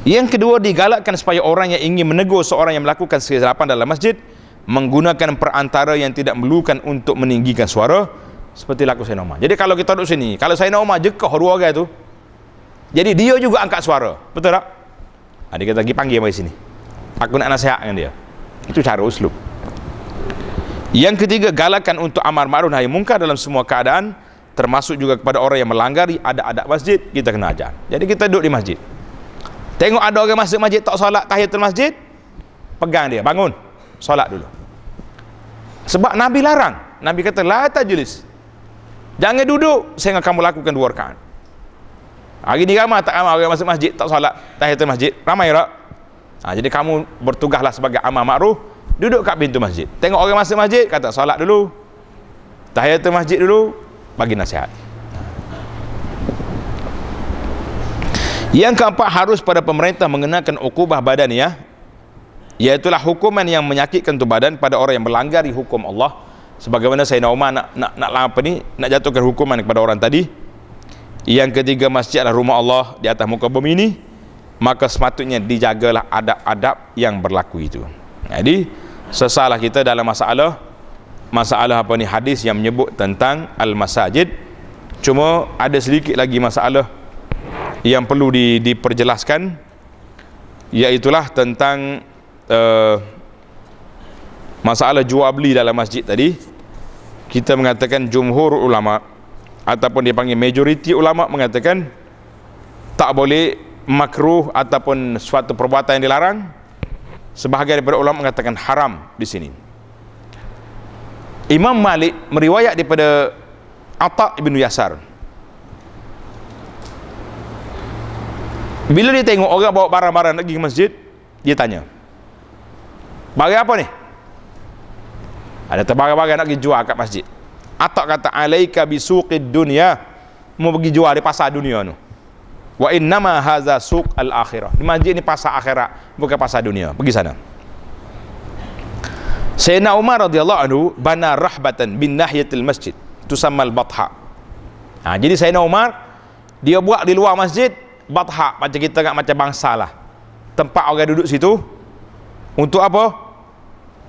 Yang kedua, digalakkan supaya orang yang ingin menegur seorang yang melakukan kesilapan dalam masjid menggunakan perantara yang tidak memerlukan untuk meninggikan suara, seperti laku Sayyidina Umar. Jadi kalau kita duduk sini, kalau Sayyidina Umar jekah dua orang tu, jadi dia juga angkat suara, betul tak? Dia kata, pergi panggil mari sini, aku nak nasihat dengan dia. Itu cara uslub. Yang ketiga, galakan untuk amar ma'ruf nahi mungkar dalam semua keadaan, termasuk juga kepada orang yang melanggar adab-adab masjid, kita kena ajar. Jadi kita duduk di masjid, tengok ada orang masuk masjid tak solat tahiyatul masjid, pegang dia, bangun, solat dulu. Sebab Nabi larang. Nabi kata, la tajlis, jangan duduk sehingga kamu lakukan 2 rakaat. Hari ni ramai tak ramai orang masuk masjid tak solat tahiyatul masjid? Ramai tak? Jadi kamu bertugaslah sebagai amar ma'ruf, duduk kat pintu masjid, tengok orang masuk masjid, kata solat dulu, tahiyatul masjid dulu, bagi nasihat. Yang keempat, harus pada pemerintah mengenakan ukubah badaniyah, iaitulah hukuman yang menyakitkan tu badan pada orang yang melanggar hukum Allah, sebagaimana Sayyidina Umar nak jatuhkan hukuman kepada orang tadi. Yang ketiga, masjid adalah rumah Allah di atas muka bumi ini, maka sepatutnya dijagalah adab-adab yang berlaku itu. Jadi sesalah kita dalam masalah hadis yang menyebut tentang al-masajid. Cuma ada sedikit lagi masalah yang perlu diperjelaskan, iaitulah tentang masalah jual beli dalam masjid tadi. Kita mengatakan jumhur ulama ataupun dipanggil majoriti ulama mengatakan tak boleh, makruh ataupun suatu perbuatan yang dilarang. Sebahagian daripada ulama mengatakan haram di sini. Imam Malik meriwayat daripada Atha bin Yasar, bila dia tengok orang bawa barang-barang nak pergi ke masjid, dia tanya, barang apa ni? Ada barang-barang nak pergi jual kat masjid. Atha kata, alaika bisuqid dunya, mau pergi jual di pasar dunia tu. Wa innama haza suq al-akhirah, di masjid ni pasar akhirat, bukan pasar dunia, pergi sana. Sayyidina Umar radhiyallahu anhu bana rahbatan bin nahiyatil masjid tusammal batha. Jadi Sayyidina Umar dia buat di luar masjid batha, macam kita ingat macam bangsa lah, tempat orang duduk situ. Untuk apa?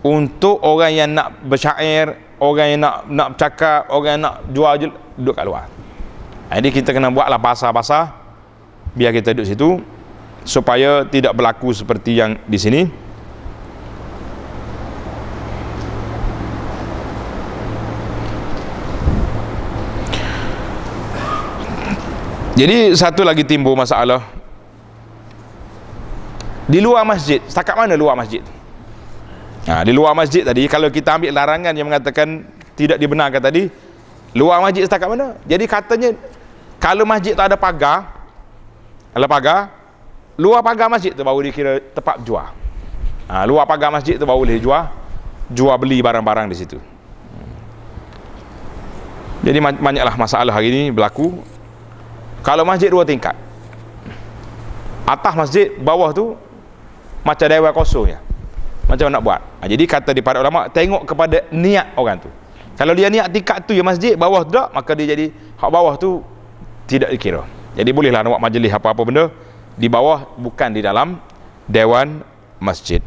Untuk orang yang nak bersyair, orang yang nak bercakap, orang yang nak jual duduk kat luar. Jadi kita kena buatlah pasar-pasar, biar kita duduk situ, supaya tidak berlaku seperti yang di sini. Jadi satu lagi timbul masalah di luar masjid. Setakat mana luar masjid? Di luar masjid tadi, kalau kita ambil larangan yang mengatakan tidak dibenarkan tadi, luar masjid setakat mana? Jadi katanya kalau masjid tak ada pagar, luar pagar masjid tu baru dikira tempat jual. Luar pagar masjid tu baru boleh jual beli barang-barang di situ. Jadi banyaklah masalah hari ini berlaku. Kalau masjid 2 tingkat, atas masjid, bawah tu macam dewan kosong ya, macam nak buat. Jadi kata di para ulama, tengok kepada niat orang tu. Kalau dia niat tingkat tu ya masjid, bawah tu tak, maka dia jadi hak bawah tu tidak dikira. Jadi bolehlah nak buat majlis apa-apa benda di bawah, bukan di dalam dewan masjid.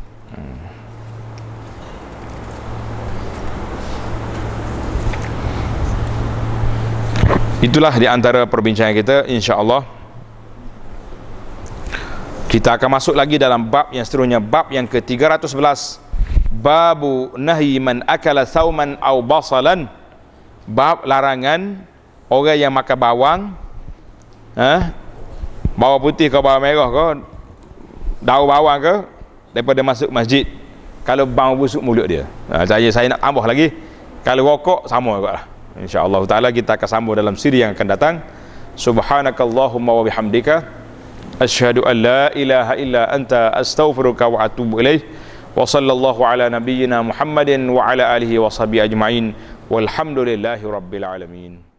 Itulah di antara perbincangan kita. InsyaAllah kita akan masuk lagi dalam bab yang seterusnya, bab yang ke-311, babu nahi man akala thauman au basalan, bab larangan orang yang makan bawang, bawang putih ke bawang merah ke, daun bawang ke daripada masuk masjid. Kalau bau busuk mulut dia. Saya nak tambah lagi. Kalau rokok sama juga lah. InsyaAllah ta'ala kita akan sambung dalam siri yang akan datang. Subhanakallahumma wa bihamdika asyhadu an la ilaha illa anta astaghfiruka wa atubu ilaih. Wa sallallahu ala nabiyyina Muhammadin wa ala alihi wa sahbihi ajma'in. Walhamdulillahi rabbil alamin.